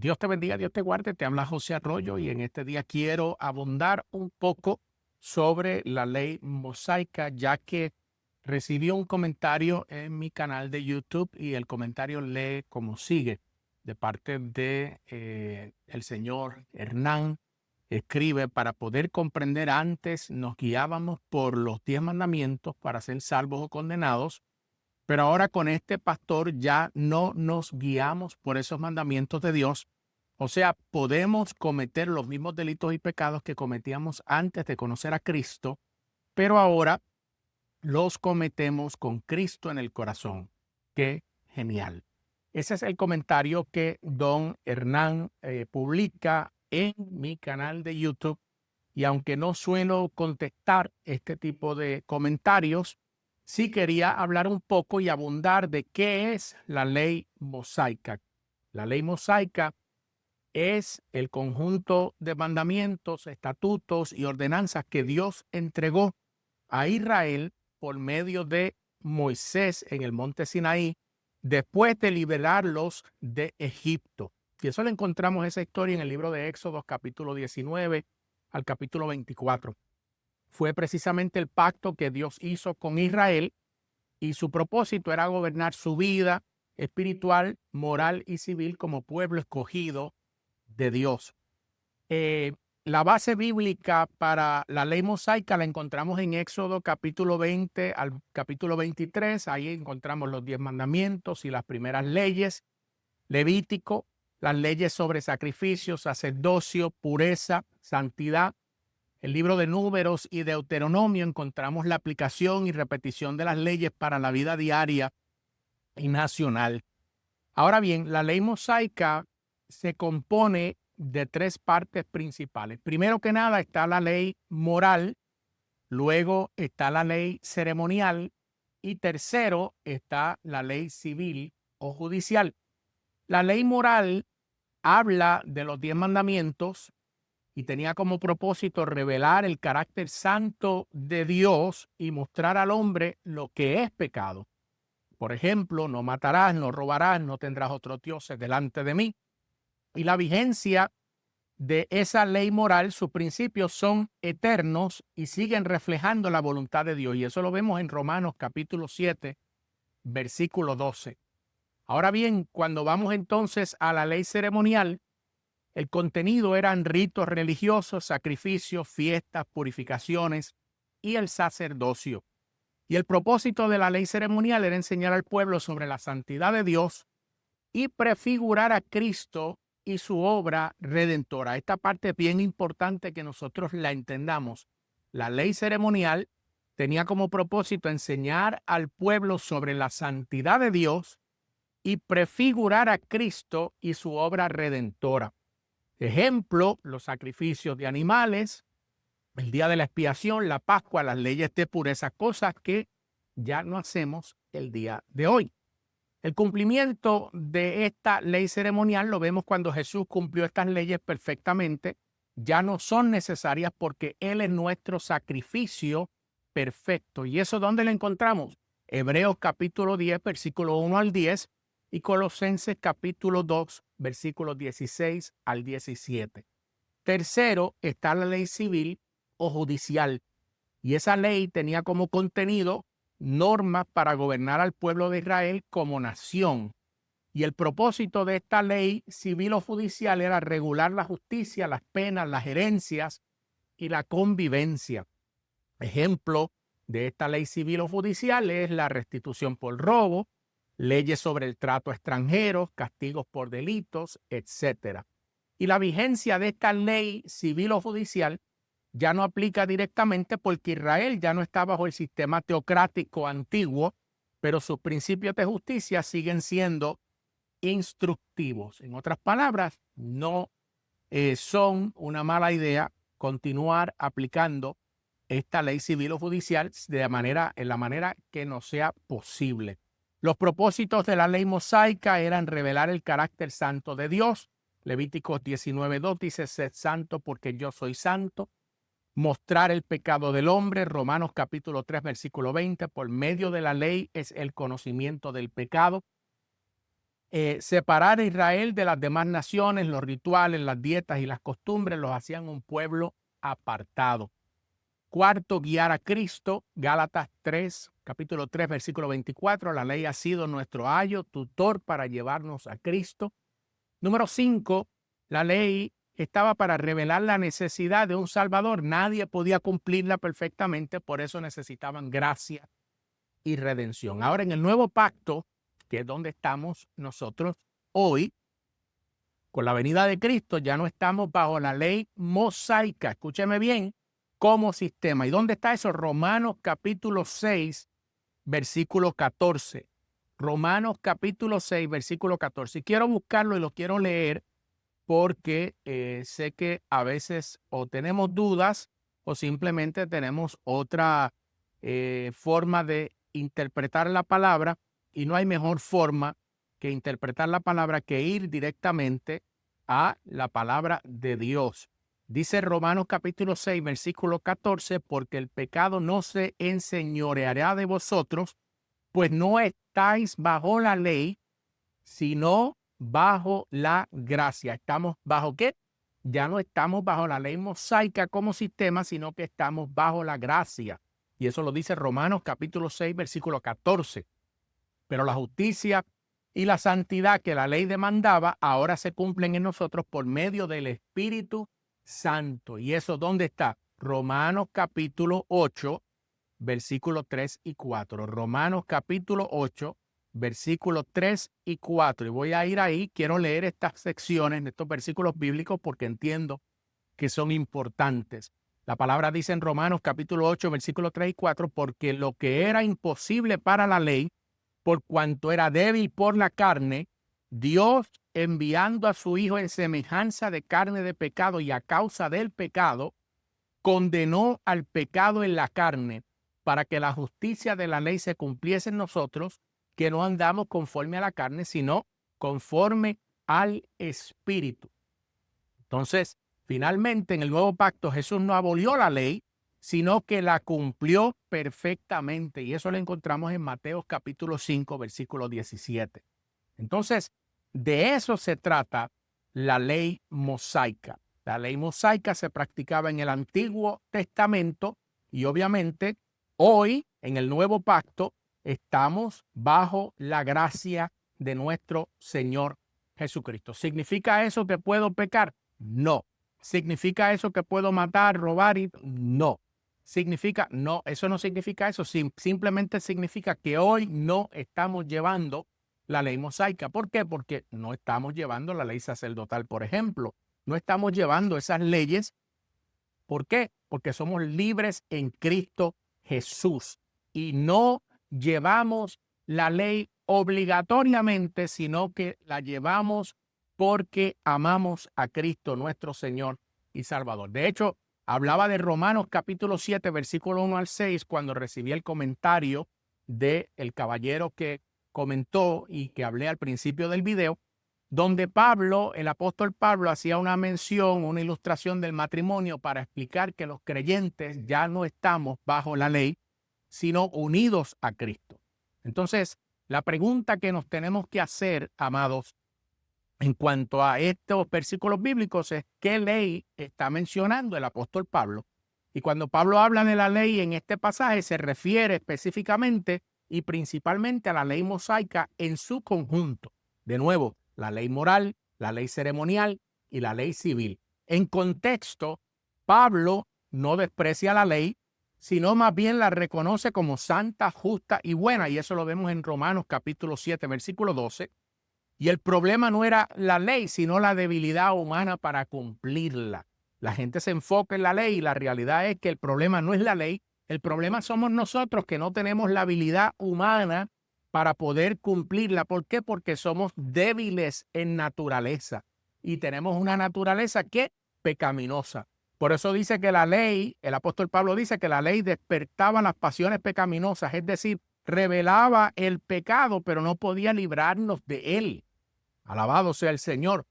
Dios te bendiga, Dios te guarde, te habla José Arroyo y en este día quiero abundar un poco sobre la ley mosaica, ya que recibí un comentario en mi canal de YouTube y el comentario lee como sigue, de parte de el señor Hernán. Escribe: para poder comprender antes nos guiábamos por los 10 mandamientos para ser salvos o condenados, pero ahora con este pastor ya no nos guiamos por esos mandamientos de Dios. O sea, podemos cometer los mismos delitos y pecados que cometíamos antes de conocer a Cristo, pero ahora los cometemos con Cristo en el corazón. ¡Qué genial! Ese es el comentario que don Hernán publica en mi canal de YouTube. Y aunque no suelo contestar este tipo de comentarios, sí quería hablar un poco y abundar de qué es la ley mosaica. La ley mosaica es el conjunto de mandamientos, estatutos y ordenanzas que Dios entregó a Israel por medio de Moisés en el monte Sinaí, después de liberarlos de Egipto. Y eso lo encontramos esa historia en el libro de Éxodo, capítulo 19 al capítulo 24. Fue precisamente el pacto que Dios hizo con Israel y su propósito era gobernar su vida espiritual, moral y civil como pueblo escogido de Dios. Eh, la base bíblica para la ley mosaica la encontramos en Éxodo capítulo 20 al capítulo 23. Ahí encontramos los 10 mandamientos y las primeras leyes. Levítico, las leyes sobre sacrificio, sacerdocio, pureza, santidad. El libro de Números y Deuteronomio encontramos la aplicación y repetición de las leyes para la vida diaria y nacional. Ahora bien, la ley mosaica se compone de 3 partes principales. Primero que nada está la ley moral, luego está la ley ceremonial y tercero está la ley civil o judicial. La ley moral habla de los 10 mandamientos y tenía como propósito revelar el carácter santo de Dios y mostrar al hombre lo que es pecado. Por ejemplo, no matarás, no robarás, no tendrás otros dioses delante de mí. Y la vigencia de esa ley moral, sus principios son eternos y siguen reflejando la voluntad de Dios. Y eso lo vemos en Romanos capítulo 7, versículo 12. Ahora bien, cuando vamos entonces a la ley ceremonial, el contenido eran ritos religiosos, sacrificios, fiestas, purificaciones y el sacerdocio. Y el propósito de la ley ceremonial era enseñar al pueblo sobre la santidad de Dios y prefigurar a Cristo y su obra redentora. Esta parte es bien importante que nosotros la entendamos. La ley ceremonial tenía como propósito enseñar al pueblo sobre la santidad de Dios y prefigurar a Cristo y su obra redentora. Ejemplo, los sacrificios de animales, el día de la expiación, la Pascua, las leyes de pureza, cosas que ya no hacemos el día de hoy. El cumplimiento de esta ley ceremonial lo vemos cuando Jesús cumplió estas leyes perfectamente. Ya no son necesarias porque Él es nuestro sacrificio perfecto. ¿Y eso dónde lo encontramos? Hebreos capítulo 10, versículo 1 al 10 y Colosenses capítulo 2, versículos 16 al 17. Tercero está la ley civil o judicial. Y esa ley tenía como contenido normas para gobernar al pueblo de Israel como nación. Y el propósito de esta ley civil o judicial era regular la justicia, las penas, las herencias y la convivencia. Ejemplo de esta ley civil o judicial es la restitución por robo, leyes sobre el trato a extranjeros, castigos por delitos, etc. Y la vigencia de esta ley civil o judicial ya no aplica directamente porque Israel ya no está bajo el sistema teocrático antiguo, pero sus principios de justicia siguen siendo instructivos. En otras palabras, no son una mala idea continuar aplicando esta ley civil o judicial en la manera que nos sea posible. Los propósitos de la ley mosaica eran revelar el carácter santo de Dios. Levíticos 19:2 dice: sed santo porque yo soy santo. Mostrar el pecado del hombre. Romanos capítulo 3, versículo 20. Por medio de la ley es el conocimiento del pecado. separar a Israel de las demás naciones, los rituales, las dietas y las costumbres los hacían un pueblo apartado. Cuarto, guiar a Cristo. Gálatas 3, capítulo 3, versículo 24. La ley ha sido nuestro ayo, tutor para llevarnos a Cristo. Número 5, la ley estaba para revelar la necesidad de un Salvador. Nadie podía cumplirla perfectamente, por eso necesitaban gracia y redención. Ahora, en el nuevo pacto, que es donde estamos nosotros hoy, con la venida de Cristo, ya no estamos bajo la ley mosaica. Escúcheme bien, como sistema. ¿Y dónde está eso? Romanos capítulo 6, versículo 14. Romanos capítulo 6, versículo 14. Y quiero buscarlo y lo quiero leer porque sé que a veces o tenemos dudas o simplemente tenemos otra forma de interpretar la palabra, y no hay mejor forma que interpretar la palabra que ir directamente a la palabra de Dios. Dice Romanos capítulo 6, versículo 14, porque el pecado no se enseñoreará de vosotros, pues no estáis bajo la ley, sino bajo la gracia. ¿Estamos bajo qué? Ya no estamos bajo la ley mosaica como sistema, sino que estamos bajo la gracia. Y eso lo dice Romanos capítulo 6, versículo 14. Pero la justicia y la santidad que la ley demandaba ahora se cumplen en nosotros por medio del Espíritu Santo. ¿Y eso dónde está? Romanos capítulo 8, versículos 3 y 4. Romanos capítulo 8, versículos 3 y 4. Y voy a ir ahí, quiero leer estas secciones, estos versículos bíblicos, porque entiendo que son importantes. La palabra dice en Romanos capítulo 8, versículos 3 y 4, porque lo que era imposible para la ley, por cuanto era débil por la carne, Dios, enviando a su Hijo en semejanza de carne de pecado y a causa del pecado, condenó al pecado en la carne, para que la justicia de la ley se cumpliese en nosotros, que no andamos conforme a la carne, sino conforme al Espíritu. Entonces, finalmente, en el nuevo pacto, Jesús no abolió la ley, sino que la cumplió perfectamente. Y eso lo encontramos en Mateo capítulo 5, versículo 17. Entonces, de eso se trata la ley mosaica. La ley mosaica se practicaba en el Antiguo Testamento y obviamente hoy, en el Nuevo Pacto, estamos bajo la gracia de nuestro Señor Jesucristo. ¿Significa eso que puedo pecar? No. ¿Significa eso que puedo matar, robar? No. ¿Significa? No, eso no significa eso. Simplemente significa que hoy no estamos llevando la ley mosaica. ¿Por qué? Porque no estamos llevando la ley sacerdotal, por ejemplo. No estamos llevando esas leyes. ¿Por qué? Porque somos libres en Cristo Jesús y no llevamos la ley obligatoriamente, sino que la llevamos porque amamos a Cristo, nuestro Señor y Salvador. De hecho, hablaba de Romanos capítulo 7, versículo 1 al 6, cuando recibí el comentario del caballero que comentó y que hablé al principio del video, donde Pablo, el apóstol Pablo, hacía una mención, una ilustración del matrimonio para explicar que los creyentes ya no estamos bajo la ley, sino unidos a Cristo. Entonces, la pregunta que nos tenemos que hacer, amados, en cuanto a estos versículos bíblicos es: ¿qué ley está mencionando el apóstol Pablo? Y cuando Pablo habla de la ley en este pasaje, se refiere específicamente y principalmente a la ley mosaica en su conjunto. De nuevo, la ley moral, la ley ceremonial y la ley civil. En contexto, Pablo no desprecia la ley, sino más bien la reconoce como santa, justa y buena. Y eso lo vemos en Romanos capítulo 7, versículo 12. Y el problema no era la ley, sino la debilidad humana para cumplirla. La gente se enfoca en la ley y la realidad es que el problema no es la ley, el problema somos nosotros, que no tenemos la habilidad humana para poder cumplirla. ¿Por qué? Porque somos débiles en naturaleza y tenemos una naturaleza que es pecaminosa. Por eso dice que la ley, el apóstol Pablo dice que la ley despertaba las pasiones pecaminosas, es decir, revelaba el pecado, pero no podía librarnos de él. Alabado sea el Señor.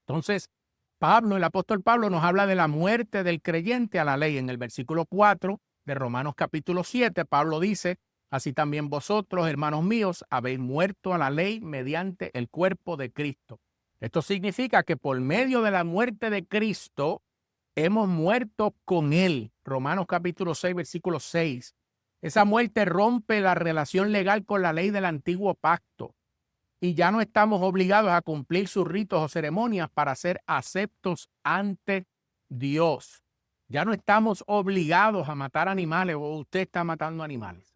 Entonces, Pablo, el apóstol Pablo, nos habla de la muerte del creyente a la ley. En el versículo 4 de Romanos capítulo 7, Pablo dice Así también vosotros, hermanos míos, habéis muerto a la ley mediante el cuerpo de Cristo. Esto significa que por medio de la muerte de Cristo hemos muerto con Él. Romanos capítulo 6, versículo 6. Esa muerte rompe la relación legal con la ley del antiguo pacto y ya no estamos obligados a cumplir sus ritos o ceremonias para ser aceptos ante Dios. Ya no estamos obligados a matar animales o usted está matando animales.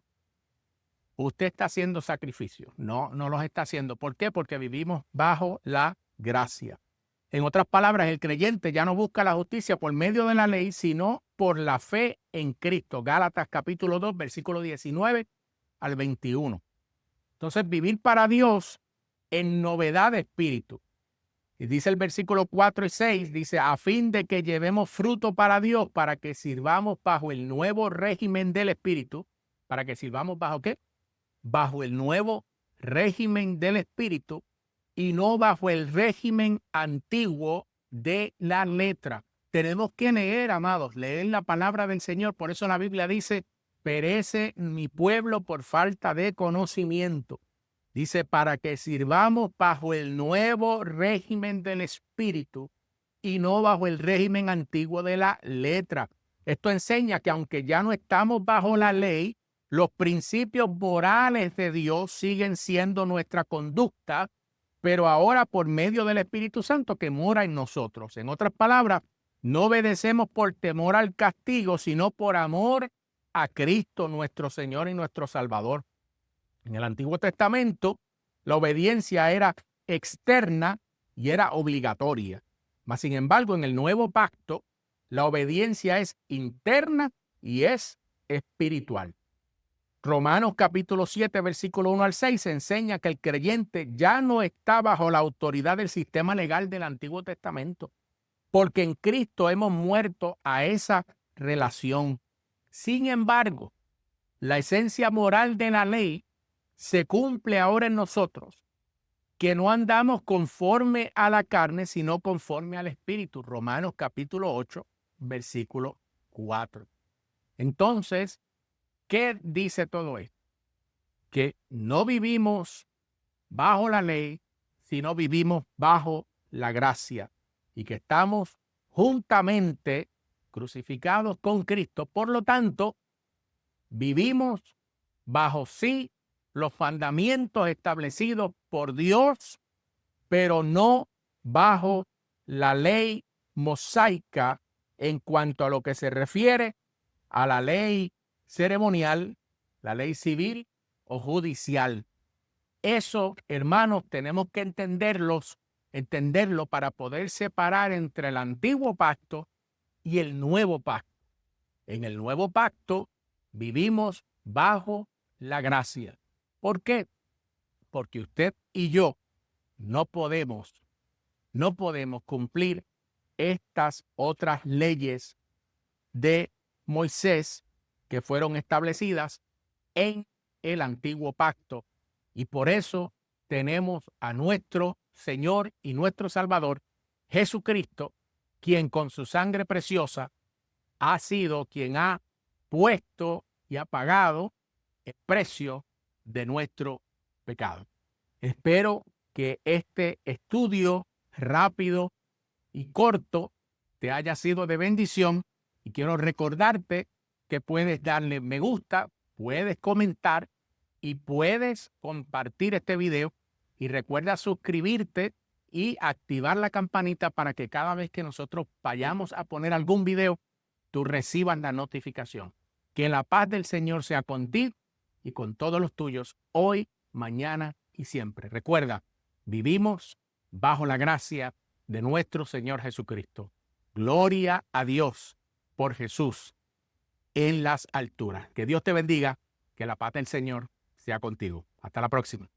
Usted está haciendo sacrificios. No los está haciendo. ¿Por qué? Porque vivimos bajo la gracia. En otras palabras, el creyente ya no busca la justicia por medio de la ley, sino por la fe en Cristo. Gálatas capítulo 2, versículo 19 al 21. Entonces, vivir para Dios en novedad de espíritu. Y dice el versículo 4 y 6, dice, a fin de que llevemos fruto para Dios, para que sirvamos bajo el nuevo régimen del espíritu. ¿Para que sirvamos bajo qué? Bajo el nuevo régimen del espíritu y no bajo el régimen antiguo de la letra. Tenemos que leer, amados, leer la palabra del Señor. Por eso la Biblia dice, perece mi pueblo por falta de conocimiento. Dice, para que sirvamos bajo el nuevo régimen del espíritu y no bajo el régimen antiguo de la letra. Esto enseña que aunque ya no estamos bajo la ley, los principios morales de Dios siguen siendo nuestra conducta, pero ahora por medio del Espíritu Santo que mora en nosotros. En otras palabras, no obedecemos por temor al castigo, sino por amor a Cristo, nuestro Señor y nuestro Salvador. En el Antiguo Testamento, la obediencia era externa y era obligatoria. Mas, sin embargo, en el Nuevo Pacto, la obediencia es interna y es espiritual. Romanos capítulo 7, versículo 1 al 6 enseña que el creyente ya no está bajo la autoridad del sistema legal del Antiguo Testamento, porque en Cristo hemos muerto a esa relación. Sin embargo, la esencia moral de la ley se cumple ahora en nosotros, que no andamos conforme a la carne, sino conforme al Espíritu. Romanos capítulo 8, versículo 4. Entonces, ¿qué dice todo esto? Que no vivimos bajo la ley, sino vivimos bajo la gracia y que estamos juntamente crucificados con Cristo. Por lo tanto, vivimos bajo sí los mandamientos establecidos por Dios, pero no bajo la ley mosaica en cuanto a lo que se refiere a la ley ceremonial, la ley civil o judicial. Eso, hermanos, tenemos que entenderlo para poder separar entre el antiguo pacto y el nuevo pacto. En el nuevo pacto vivimos bajo la gracia. ¿Por qué? Porque usted y yo no podemos cumplir estas otras leyes de Moisés que fueron establecidas en el antiguo pacto. Y por eso tenemos a nuestro Señor y nuestro Salvador, Jesucristo, quien con su sangre preciosa ha sido quien ha puesto y ha pagado el precio de nuestro pecado. Espero que este estudio rápido y corto te haya sido de bendición y quiero recordarte que puedes darle me gusta, puedes comentar y puedes compartir este video y recuerda suscribirte y activar la campanita para que cada vez que nosotros vayamos a poner algún video, tú recibas la notificación. Que la paz del Señor sea contigo y con todos los tuyos hoy, mañana y siempre. Recuerda, vivimos bajo la gracia de nuestro Señor Jesucristo. Gloria a Dios por Jesús en las alturas. Que Dios te bendiga, que la paz del Señor sea contigo. Hasta la próxima.